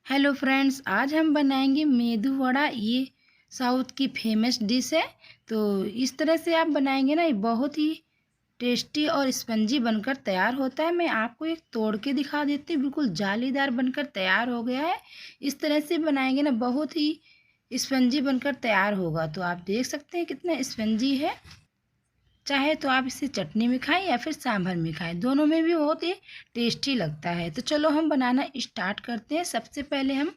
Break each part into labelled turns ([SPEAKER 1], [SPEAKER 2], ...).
[SPEAKER 1] Hello friends, आज हम बनाएंगे मेदू वड़ा। ये साउथ की फेमस डिश है। तो इस तरह से आप बनाएंगे ना, ये बहुत ही टेस्टी और स्पंजी बनकर तैयार होता है। मैं आपको एक तोड़ के दिखा देती हूँ, बिल्कुल जालीदार बनकर तैयार हो गया है। इस तरह से बनाएंगे ना, बहुत ही स्पंजी बनकर तैयार होगा। तो आप देख सकते हैं कितना स्पंजी है। चाहे तो आप इसे चटनी में खाएं या फिर सांभर में खाएं, दोनों में भी बहुत ही टेस्टी लगता है। तो चलो हम बनाना स्टार्ट करते हैं। सबसे पहले हम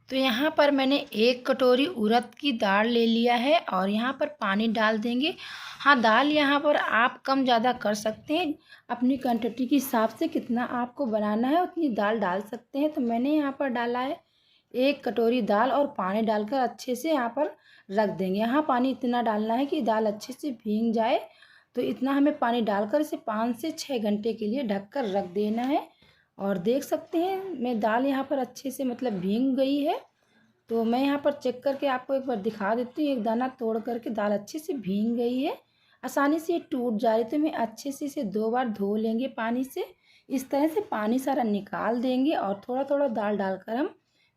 [SPEAKER 1] तो यहाँ पर मैंने 1 कटोरी उड़द की दाल ले लिया है और यहाँ पर पानी डाल देंगे। हाँ, दाल यहाँ पर आप कम ज़्यादा कर सकते हैं, अपनी क्वांटिटी के हिसाब से कितना आपको बनाना है उतनी दाल डाल सकते हैं। तो मैंने यहाँ पर डाला है 1 कटोरी दाल और पानी डालकर अच्छे से यहाँ पर रख देंगे। यहाँ पानी इतना डालना है कि दाल अच्छे से भीग जाए। तो इतना हमें पानी डालकर इसे 5 से 6 घंटे के लिए ढककर रख देना है। और देख सकते हैं मैं दाल यहाँ पर अच्छे से भीग गई है। तो मैं यहाँ पर चेक करके आपको एक बार दिखा देती हूँ। एक दाना तोड़ करके दाल अच्छे से भीग गई है, आसानी से ये टूट जा रही। तो मैं अच्छे से इसे 2 बार धो लेंगे पानी से। इस तरह से पानी सारा निकाल देंगे और थोड़ा थोड़ा दाल डालकर हम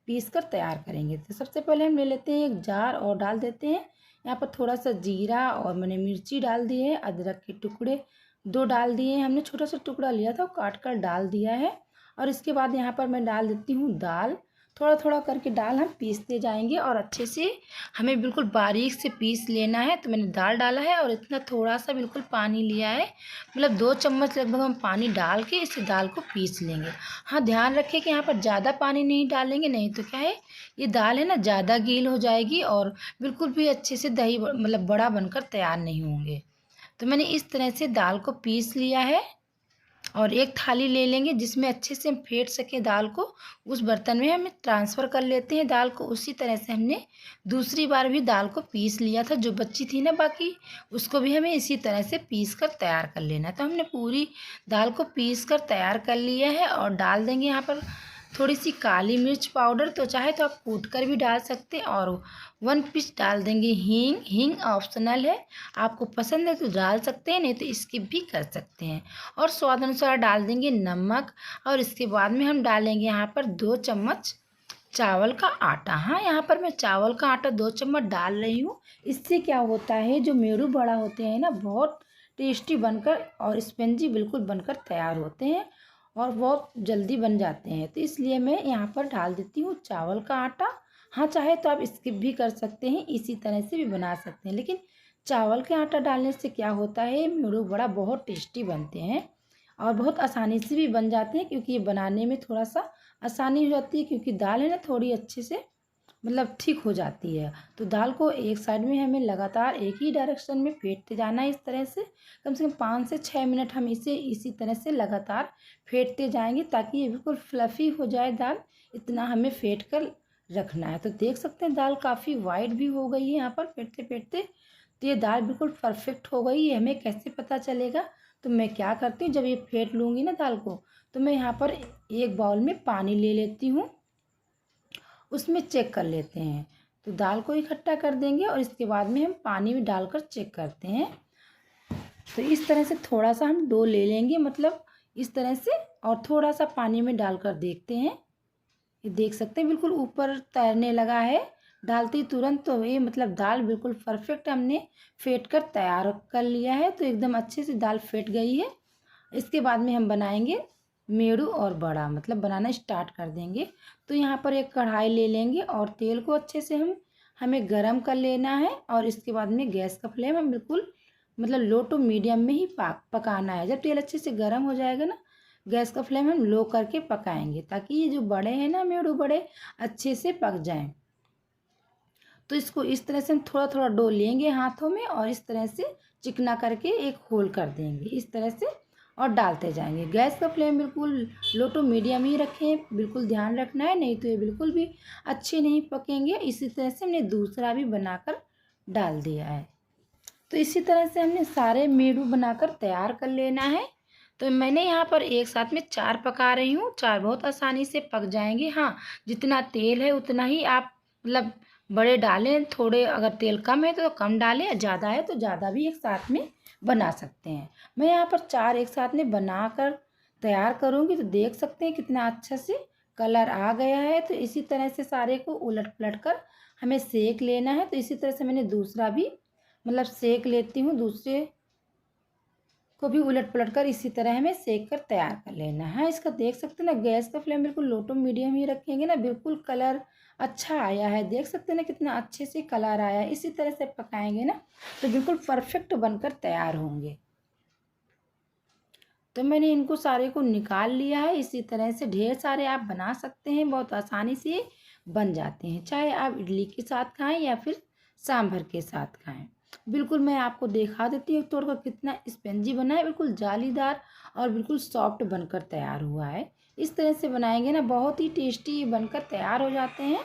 [SPEAKER 1] पीस कर तैयार करेंगे। तो सबसे पहले हम ले लेते हैं एक जार और डाल देते हैं यहाँ पर थोड़ा सा जीरा, और मैंने मिर्ची डाल दी है। अदरक के टुकड़े 2 डाल दिए हैं, हमने छोटा सा टुकड़ा लिया था वो काट कर डाल दिया है। और इसके बाद यहाँ पर मैं डाल देती हूँ दाल। थोड़ा थोड़ा करके दाल हम पीसते जाएंगे और अच्छे से हमें बिल्कुल बारीक से पीस लेना है। तो मैंने दाल डाला है और इतना थोड़ा सा बिल्कुल पानी लिया है, 2 चम्मच लगभग हम पानी डाल के इसे दाल को पीस लेंगे। हाँ, ध्यान रखें कि यहाँ पर ज़्यादा पानी नहीं डालेंगे, नहीं तो क्या है, ये दाल है ना ज़्यादा गील हो जाएगी और बिल्कुल भी अच्छे से दही बड़ा बनकर तैयार नहीं होंगे। तो मैंने इस तरह से दाल को पीस लिया है और एक थाली ले लेंगे जिसमें अच्छे से हम फेंट सकें दाल को। उस बर्तन में हम ट्रांसफ़र कर लेते हैं दाल को। उसी तरह से हमने दूसरी बार भी दाल को पीस लिया था, जो बची थी ना बाकी, उसको भी हमें इसी तरह से पीस कर तैयार कर लेना। तो हमने पूरी दाल को पीस कर तैयार कर लिया है और डाल देंगे यहाँ पर थोड़ी सी काली मिर्च पाउडर। तो चाहे तो आप कूट कर भी डाल सकते हैं। और 1 पीस डाल देंगे हींग। हींग ऑप्शनल है, आपको पसंद है तो डाल सकते हैं, नहीं तो स्किप भी कर सकते हैं। और स्वाद अनुसार डाल देंगे नमक। और इसके बाद में हम डालेंगे यहाँ पर 2 चम्मच चावल का आटा। हाँ, यहाँ पर मैं चावल का आटा 2 चम्मच डाल रही हूँ। इससे क्या होता है, जो मेरू बड़ा होते हैं ना, बहुत टेस्टी बनकर और स्पंजी बिल्कुल बनकर तैयार होते हैं और बहुत जल्दी बन जाते हैं। तो इसलिए मैं यहाँ पर डाल देती हूँ चावल का आटा। हाँ, चाहे तो आप स्किप भी कर सकते हैं, इसी तरह से भी बना सकते हैं, लेकिन चावल के आटा डालने से क्या होता है, मेरू बड़ा बहुत टेस्टी बनते हैं और बहुत आसानी से भी बन जाते हैं, क्योंकि ये बनाने में थोड़ा सा आसानी हो जाती है, क्योंकि दाल है ना थोड़ी अच्छे से ठीक हो जाती है। तो दाल को एक साइड में हमें लगातार एक ही डायरेक्शन में फेंटते जाना है। इस तरह से कम 5 से 6 मिनट हम इसे इसी तरह से लगातार फेंटते जाएंगे, ताकि ये बिल्कुल फ्लफ़ी हो जाए दाल। इतना हमें फेंट कर रखना है। तो देख सकते हैं दाल काफ़ी वाइट भी हो गई है यहाँ पर फेंटते फेंटते। तो ये दाल बिल्कुल परफेक्ट हो गई है। हमें कैसे पता चलेगा, तो मैं क्या करती हूँ, जब ये फेंट लूँगी ना दाल को, तो मैं यहाँ पर एक बाउल में पानी ले लेती हूँ, उसमें चेक कर लेते हैं। तो दाल को इकट्ठा कर देंगे और इसके बाद में हम पानी में डालकर चेक करते हैं। तो इस तरह से थोड़ा सा हम डो ले लेंगे, इस तरह से, और थोड़ा सा पानी में डालकर देखते हैं। ये देख सकते हैं बिल्कुल ऊपर तैरने लगा है डालते ही तुरंत। तो ये दाल बिल्कुल परफेक्ट हमने फेंट कर तैयार कर लिया है। तो एकदम अच्छे से दाल फेंट गई है। इसके बाद में हम बनाएंगे मेड़ू और बड़ा, बनाना स्टार्ट कर देंगे। तो यहाँ पर एक कढ़ाई ले लेंगे और तेल को अच्छे से हमें गरम कर लेना है। और इसके बाद में गैस का फ्लेम हम बिल्कुल लो टू मीडियम में ही पकाना है। जब तेल अच्छे से गरम हो जाएगा ना, गैस का फ्लेम हम लो करके पकाएंगे, ताकि ये जो बड़े हैं ना मेड़ू बड़े, अच्छे से पक जाएं। तो इसको इस तरह से हम थोड़ा थोड़ा डो लेंगे हाथों में और इस तरह से चिकना करके एक होल कर देंगे इस तरह से, और डालते जाएंगे। गैस का फ्लेम बिल्कुल लो टू मीडियम ही रखें, बिल्कुल ध्यान रखना है, नहीं तो ये बिल्कुल भी अच्छे नहीं पकेंगे। इसी तरह से हमने दूसरा भी बनाकर डाल दिया है। तो इसी तरह से हमने सारे मेड़ू बनाकर तैयार कर लेना है। तो मैंने यहाँ पर एक साथ में 4 पका रही हूँ। 4 बहुत आसानी से पक जाएंगे। हाँ, जितना तेल है उतना ही आप बड़े डालें। थोड़े अगर तेल कम है तो कम डालें, ज़्यादा है तो ज़्यादा भी एक साथ में बना सकते हैं। मैं यहाँ पर 4 एक साथ में बनाकर तैयार करूँगी। तो देख सकते हैं कितना अच्छा से कलर आ गया है। तो इसी तरह से सारे को उलट पलट कर हमें सेक लेना है। तो इसी तरह से मैंने दूसरा भी मतलब सेक लेती हूँ, दूसरे को भी उलट पलट कर इसी तरह हमें सेक कर तैयार कर लेना है। इसका देख सकते हैं ना, गैस का फ्लेम बिल्कुल लो टू मीडियम ही रखेंगे ना, बिल्कुल कलर अच्छा आया है। देख सकते हैं ना कितना अच्छे से कलर आया है। इसी तरह से पकाएंगे ना तो बिल्कुल परफेक्ट बनकर तैयार होंगे। तो मैंने इनको सारे को निकाल लिया है। इसी तरह से ढेर सारे आप बना सकते हैं, बहुत आसानी से बन जाते हैं, चाहे आप इडली के साथ खाएं या फिर सांभर के साथ खाएं। बिल्कुल मैं आपको दिखा देती हूँ तोड़कर कितना स्पंजी बना है, बिल्कुल जालीदार और बिल्कुल सॉफ्ट बनकर तैयार हुआ है। इस तरह से बनाएंगे ना बहुत ही टेस्टी बनकर तैयार हो जाते हैं।